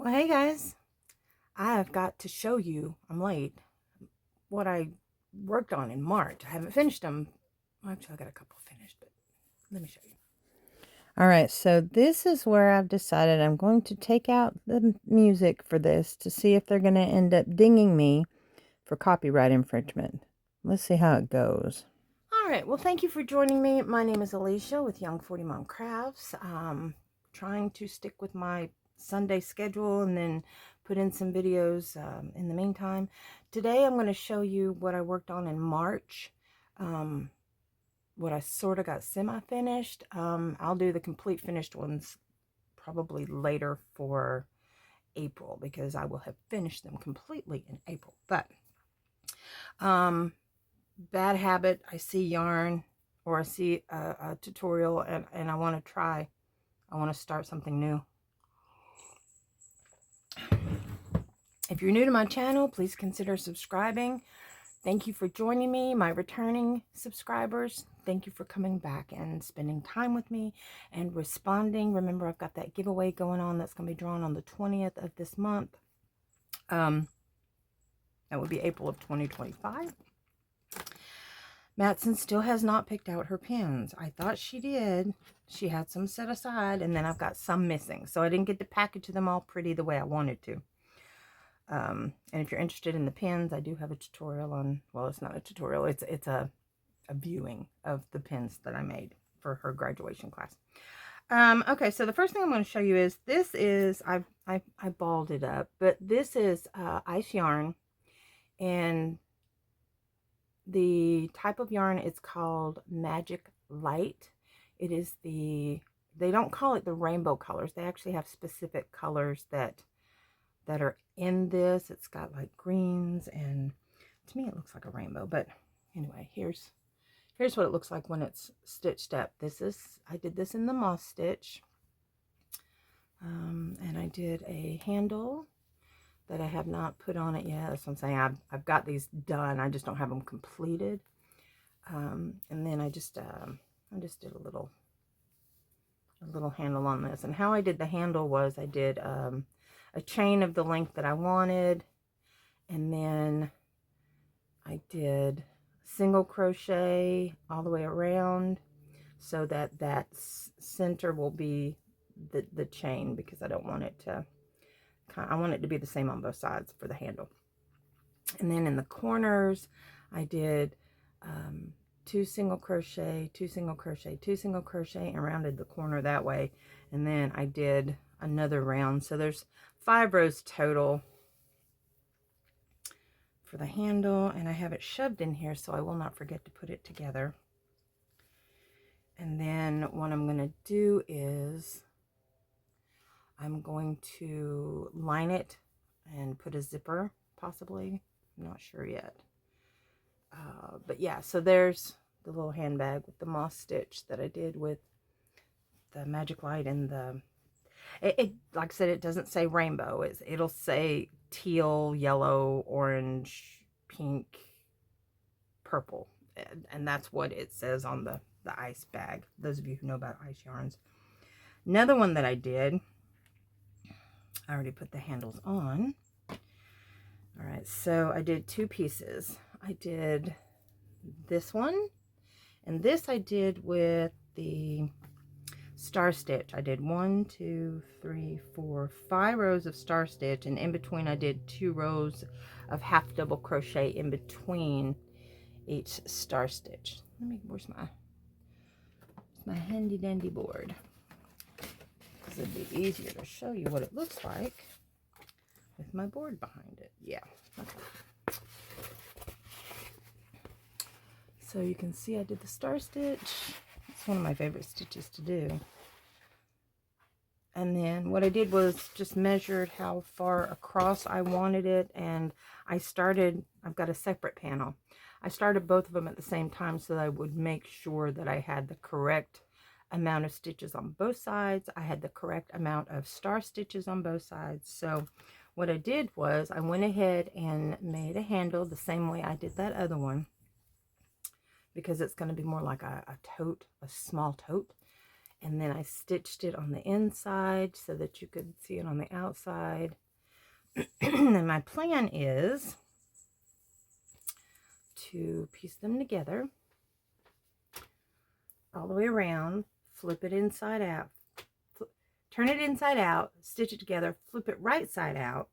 Well, hey guys, I have got to show you, I'm late, what I worked on in March. I haven't finished them. Well, actually, I got a couple finished, but let me show you. All right, so this is where I've decided I'm going to take out the music for this to see if they're going to end up dinging me for copyright infringement. Let's see how it goes. All right, well, thank you for joining me. My name is Alicia with Young 40 Mom Crafts. Trying to stick with my Sunday schedule and then put in some videos in the meantime. Today I'm going to show you what I worked on in March, what I sort of got semi-finished. I'll do the complete finished ones probably later for April because I will have finished them completely in April. But bad habit, I see yarn or I see a tutorial and I want to try. I want to start something new. If you're new to my channel, please consider subscribing. Thank you for joining me, my returning subscribers. Thank you for coming back and spending time with me and responding. Remember, I've got that giveaway going on that's going to be drawn on the 20th of this month. That would be April of 2025. Matson still has not picked out her pins. I thought she did. She had some set aside, and then I've got some missing. So I didn't get to package them all pretty the way I wanted to. And if you're interested in the pins, I do have a tutorial on, well, it's not a tutorial, it's a viewing of the pins that I made for her graduation class. Okay, so the first thing I'm going to show you is, this is, I balled it up, but this is ice yarn, and the type of yarn is called Magic Light. It is they don't call it the rainbow colors. They actually have specific colors that are in this. It's got like greens, and to me it looks like a rainbow. But anyway, here's what it looks like when it's stitched up. I did this in the moss stitch, and I did a handle that I have not put on it yet. That's what I'm saying. I've got these done. I just don't have them completed. And then I just did a little handle on this. And how I did the handle was I did a chain of the length that I wanted, and then I did single crochet all the way around so that that center will be the chain, because I don't want it to, I want it to be the same on both sides for the handle. And then in the corners I did 2 single crochet, 2 single crochet, 2 single crochet, and rounded the corner that way. And then I did another round, so there's 5 rows total for the handle, and I have it shoved in here so I will not forget to put it together. And then what I'm going to do is I'm going to line it and put a zipper, possibly. I'm not sure yet. But yeah, so there's the little handbag with the moss stitch that I did with the Magic Light and the, like I said, it doesn't say rainbow. It'll say teal, yellow, orange, pink, purple. And that's what it says on the ice bag, those of you who know about ice yarns. Another one that I did, I already put the handles on. All right, so I did 2 pieces. I did this one, and this I did with the star stitch. I did 1, 2, 3, 4, 5 rows of star stitch, and in between I did 2 rows of half double crochet in between each star stitch. Where's my handy dandy board, because it'd be easier to show you what it looks like with my board behind it. Yeah, okay. So you can see I did the star stitch. It's one of my favorite stitches to do. And then what I did was just measured how far across I wanted it, and I've got a separate panel. I started both of them at the same time so that I would make sure that I had the correct amount of stitches on both sides. I had the correct amount of star stitches on both sides. So what I did was I went ahead and made a handle the same way I did that other one, because it's going to be more like a tote, a small tote. and then I stitched it on the inside so that you could see it on the outside. And my plan is to piece them together all the way around, flip it inside out, turn it inside out, stitch it together, flip it right side out,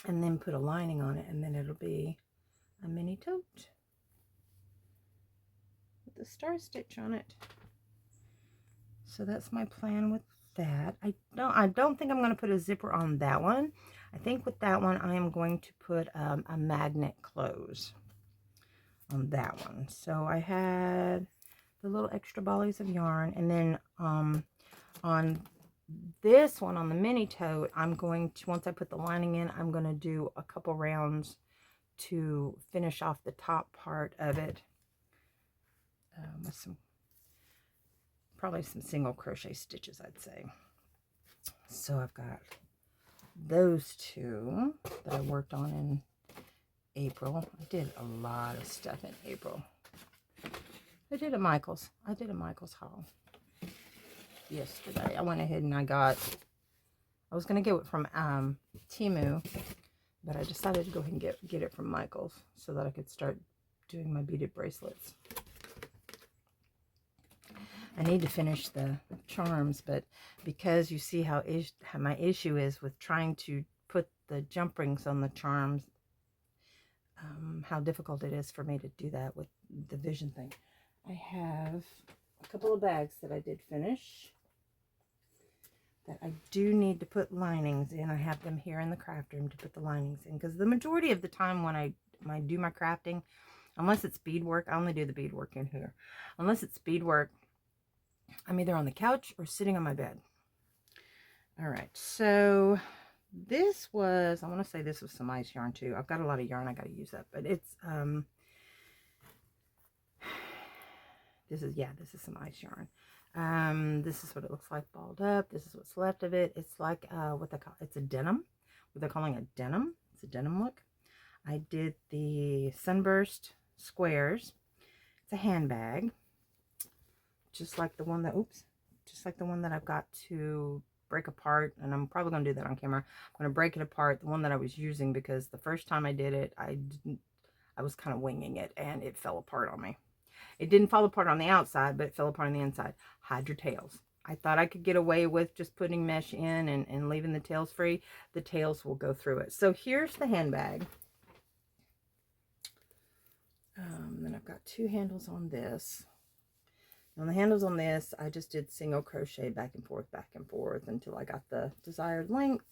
and then put a lining on it, and then it'll be a mini tote with a star stitch on it. So that's my plan with that. I don't think I'm going to put a zipper on that one. I think with that one I am going to put a magnet close on that one. So I had the little extra bollies of yarn, and then on this one, on the mini tote, I'm going to, once I put the lining in, I'm going to do a couple rounds to finish off the top part of it with some, probably some single crochet stitches, I'd say. So I've got those two that I worked on in April. I did a lot of stuff in April. I did a Michael's haul yesterday. I went ahead and I was going to get it from Temu, but I decided to go ahead and get it from Michael's so that I could start doing my beaded bracelets. I need to finish the charms, but because you see how my issue is with trying to put the jump rings on the charms, how difficult it is for me to do that with the vision thing. I have a couple of bags that I did finish that I do need to put linings in. I have them here in the craft room to put the linings in, because the majority of the time when I do my crafting, unless it's beadwork, I only do the beadwork in here. Unless it's beadwork, I'm either on the couch or sitting on my bed. All right, so this was, I want to say this was some ice yarn too. I've got a lot of yarn I got to use up, but it's this is some ice yarn. This is what it looks like balled up. This is what's left of it. It's like what they call, it's a denim, what they're calling a denim. It's a denim look. I did the sunburst squares. It's a handbag, just like the one that, just like the one that I've got to break apart, and I'm probably going to do that on camera. I'm going to break it apart, the one that I was using, because the first time I did it, I was kind of winging it, and it fell apart on me. It didn't fall apart on the outside, but it fell apart on the inside. Hide your tails. I thought I could get away with just putting mesh in and leaving the tails free. The tails will go through it. So here's the handbag. Then I've got two handles on this. On the handles on this, I just did single crochet back and forth until I got the desired length.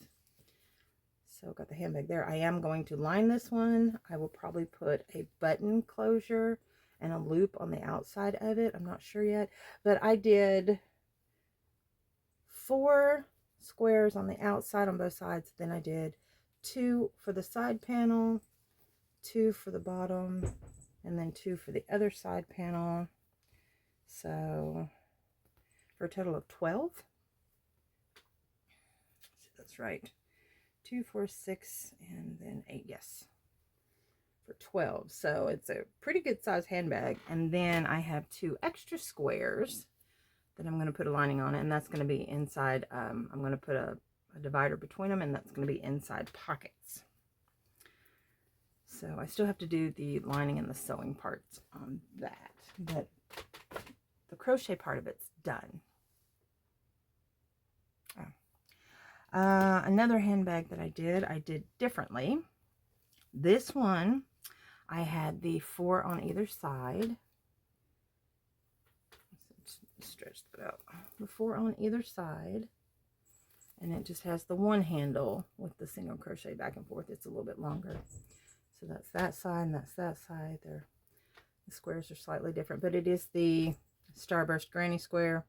So I've got the handbag there. I am going to line this one. I will probably put a button closure and a loop on the outside of it. I'm not sure yet, but I did 4 squares on the outside on both sides. Then I did 2 for the side panel, 2 for the bottom, and then 2 for the other side panel. So for a total of 12. So that's right. 2, 4, 6, and then 8. Yes. For 12. So it's a pretty good size handbag. And then I have 2 extra squares that I'm going to put a lining on, and that's going to be inside. I'm going to put a divider between them, and that's going to be inside pockets. So I still have to do the lining and the sewing parts on that, but the crochet part of it's done. Another handbag that I did differently. This one, I had the 4 on either side. Let's stretch that out. The 4 on either side, and it just has the one handle with the single crochet back and forth. It's a little bit longer. So that's that side and that's that side. The squares are slightly different, but it is the Starburst Granny Square.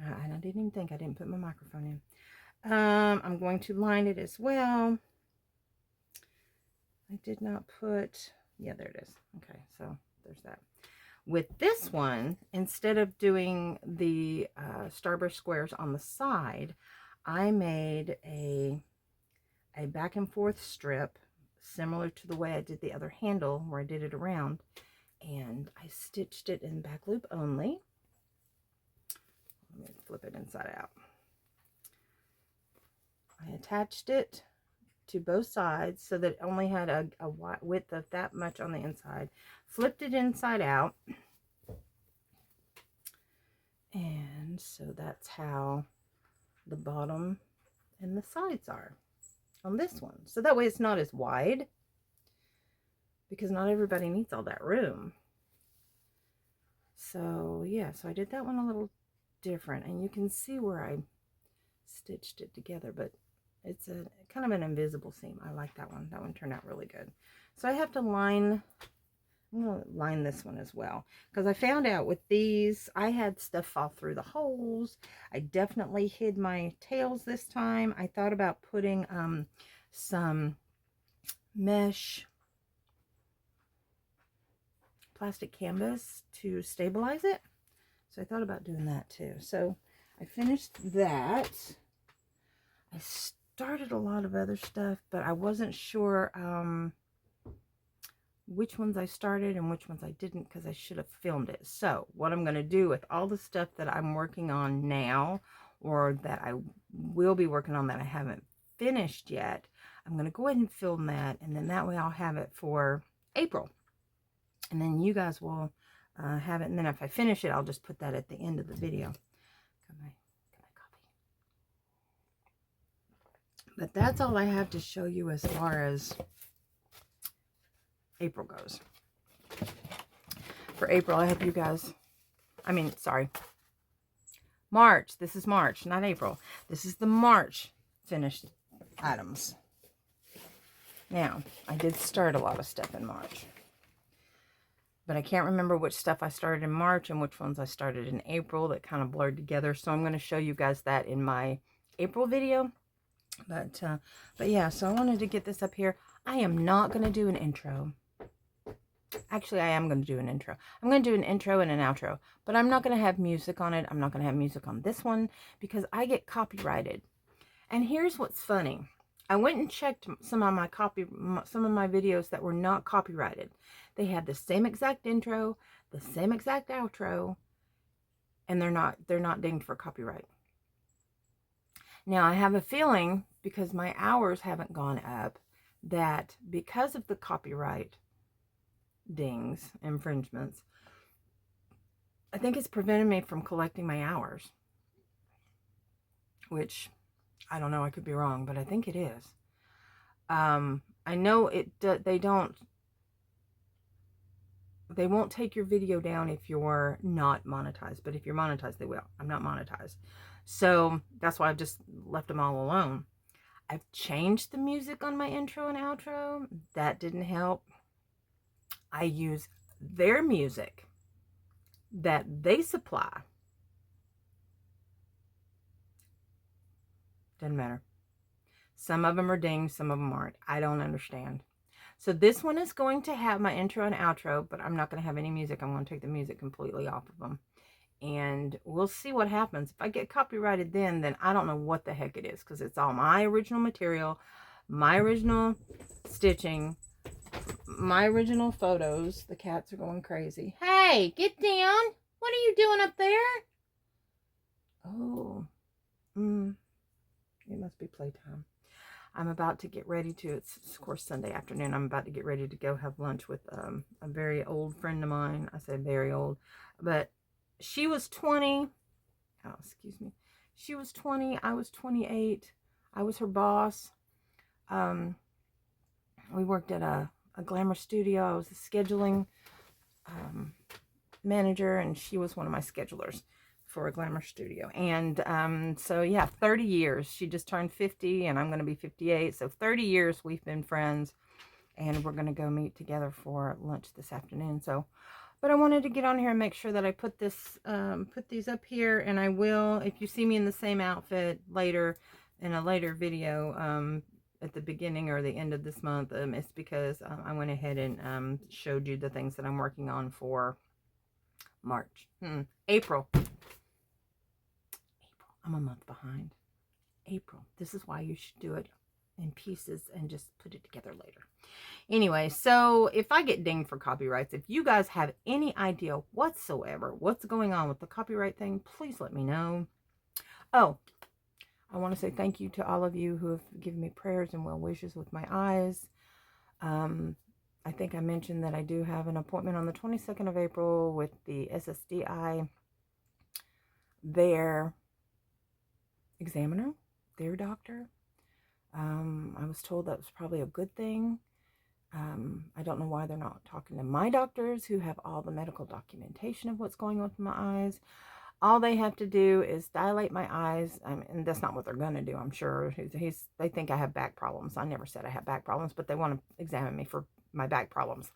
And I didn't even think I didn't put my microphone in. I'm going to line it as well. I did not put, yeah, there it is. Okay, so there's that. With this one, instead of doing the Starburst squares on the side, I made a back and forth strip similar to the way I did the other handle, where I did it around, and I stitched it in back loop only. Let me flip it inside out. I attached it to both sides so that it only had a width of that much on the inside. Flipped it inside out. And so that's how the bottom and the sides are on this one. So that way it's not as wide, because not everybody needs all that room. So yeah, so I did that one a little different, and you can see where I stitched it together, but it's a kind of an invisible seam. I like that one. That one turned out really good. So I have to line, I'm going to line this one as well, because I found out with these, I had stuff fall through the holes. I definitely hid my tails this time. I thought about putting some mesh plastic canvas to stabilize it. So I thought about doing that too. So I finished that. I started a lot of other stuff, but I wasn't sure which ones I started and which ones I didn't, because I should have filmed it. So what I'm going to do with all the stuff that I'm working on now, or that I will be working on that I haven't finished yet, I'm going to go ahead and film that, and then that way I'll have it for April. And then you guys will have it, and then if I finish it, I'll just put that at the end of the video. Got my copy. But that's all I have to show you as far as April goes. For April, I hope you guys, March. This is March, not April. This is the March finished items. Now, I did start a lot of stuff in March, but I can't remember which stuff I started in March and which ones I started in April. That kind of blurred together. So I'm going to show you guys that in my April video. But yeah, so I wanted to get this up here. I am not going to do an intro. Actually, I am going to do an intro. I'm going to do an intro and an outro, but I'm not going to have music on it. I'm not going to have music on this one because I get copyrighted. And here's what's funny. I went and checked some of my videos that were not copyrighted. They had the same exact intro, the same exact outro, and they're not dinged for copyright. Now, I have a feeling, because my hours haven't gone up, that because of the copyright dings, infringements, I think it's prevented me from collecting my hours. Which, I don't know, I could be wrong, but I think it is. I know they won't take your video down if you're not monetized, but if you're monetized, they will. I'm not monetized. So that's why I've just left them all alone. I've changed the music on my intro and outro. That didn't help. I use their music that they supply. Doesn't matter. Some of them are dinged, some of them aren't. I don't understand. So this one is going to have my intro and outro, but I'm not going to have any music. I'm going to take the music completely off of them. And we'll see what happens. If I get copyrighted then I don't know what the heck it is, because it's all my original material, my original stitching, my original photos. The cats are going crazy. Hey, get down. What are you doing up there? Oh, it must be playtime. I'm about to get ready to, it's of course Sunday afternoon, I'm about to get ready to go have lunch with a very old friend of mine. I say very old, but she was 20. Oh, excuse me. She was 20. I was 28. I was her boss. We worked at a glamour studio. I was a scheduling manager, and she was one of my schedulers for a glamour studio. And so yeah, 30 years. She just turned 50 and I'm going to be 58. So 30 years we've been friends, and we're going to go meet together for lunch this afternoon. So, but I wanted to get on here and make sure that I put this, put these up here, and I will, if you see me in the same outfit later, in a later video, at the beginning or the end of this month, it's because I went ahead and showed you the things that I'm working on for March. April. I'm a month behind. April. This is why you should do it in pieces and just put it together later. Anyway, so if I get dinged for copyrights, if you guys have any idea whatsoever what's going on with the copyright thing, please let me know. Oh, I want to say thank you to all of you who have given me prayers and well wishes with my eyes. I think I mentioned that I do have an appointment on the 22nd of April with the SSDI, their examiner, their doctor. I was told that was probably a good thing. I don't know why they're not talking to my doctors who have all the medical documentation of what's going on with my eyes. All they have to do is dilate my eyes, and that's not what they're going to do, I'm sure. They think I have back problems. I never said I have back problems, but they want to examine me for my back problems.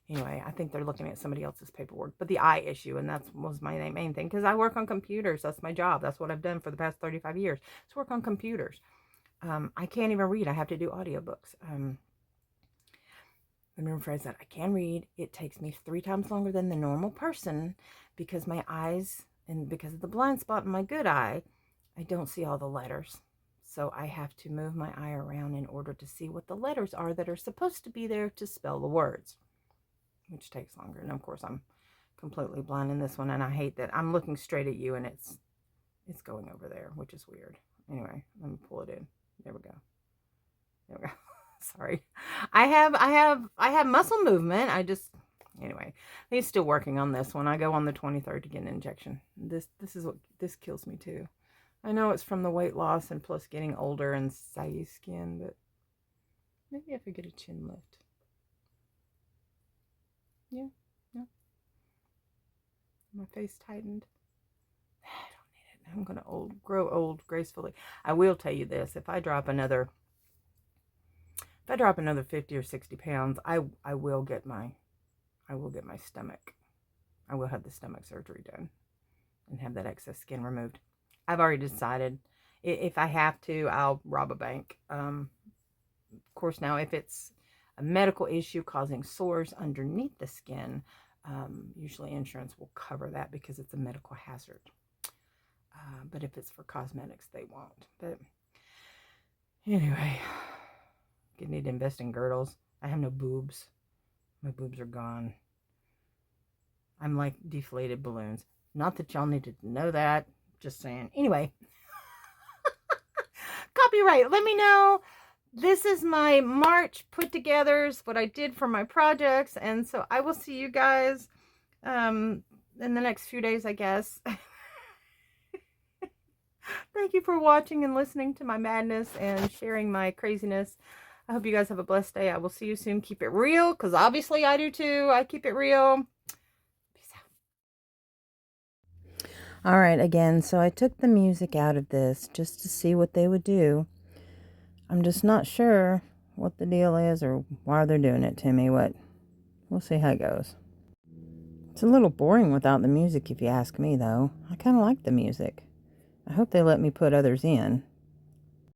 Anyway, I think they're looking at somebody else's paperwork, but the eye issue, and that was my main thing, because I work on computers. That's my job. That's what I've done for the past 35 years, is work on computers. I can't even read. I have to do audiobooks. Let me rephrase that. I can read. It takes me 3 times longer than the normal person because my eyes, and because of the blind spot in my good eye, I don't see all the letters. So I have to move my eye around in order to see what the letters are that are supposed to be there to spell the words, which takes longer. And of course, I'm completely blind in this one, and I hate that I'm looking straight at you and it's going over there, which is weird. Anyway, let me pull it in. There we go. There we go. Sorry. I have muscle movement. Anyway, he's still working on this one. I go on the 23rd to get an injection. This kills me too. I know it's from the weight loss and plus getting older and saggy skin, but maybe I could get a chin lift. Yeah, no. My face tightened. I don't need it. I'm gonna grow old gracefully. I will tell you this: if I drop another 50 or 60 pounds, I will get my stomach. I will have the stomach surgery done and have that excess skin removed. I've already decided. If I have to, I'll rob a bank. Of course, now if it's a medical issue causing sores underneath the skin, usually insurance will cover that because it's a medical hazard. But if it's for cosmetics, they won't. But anyway, you need to invest in girdles. I have no boobs. My boobs are gone. I'm like deflated balloons. Not that y'all need to know that. Just saying. Anyway. Copyright. Let me know. This is my March put-togethers, what I did for my projects. And so I will see you guys in the next few days, I guess. Thank you for watching and listening to my madness and sharing my craziness. I hope you guys have a blessed day. I will see you soon. Keep it real, because obviously I do too. I keep it real. Peace out. All right, again, so I took the music out of this just to see what they would do. I'm just not sure what the deal is or why they're doing it to me. We'll see how it goes. It's a little boring without the music, if you ask me, though. I kind of like the music. I hope they let me put others in.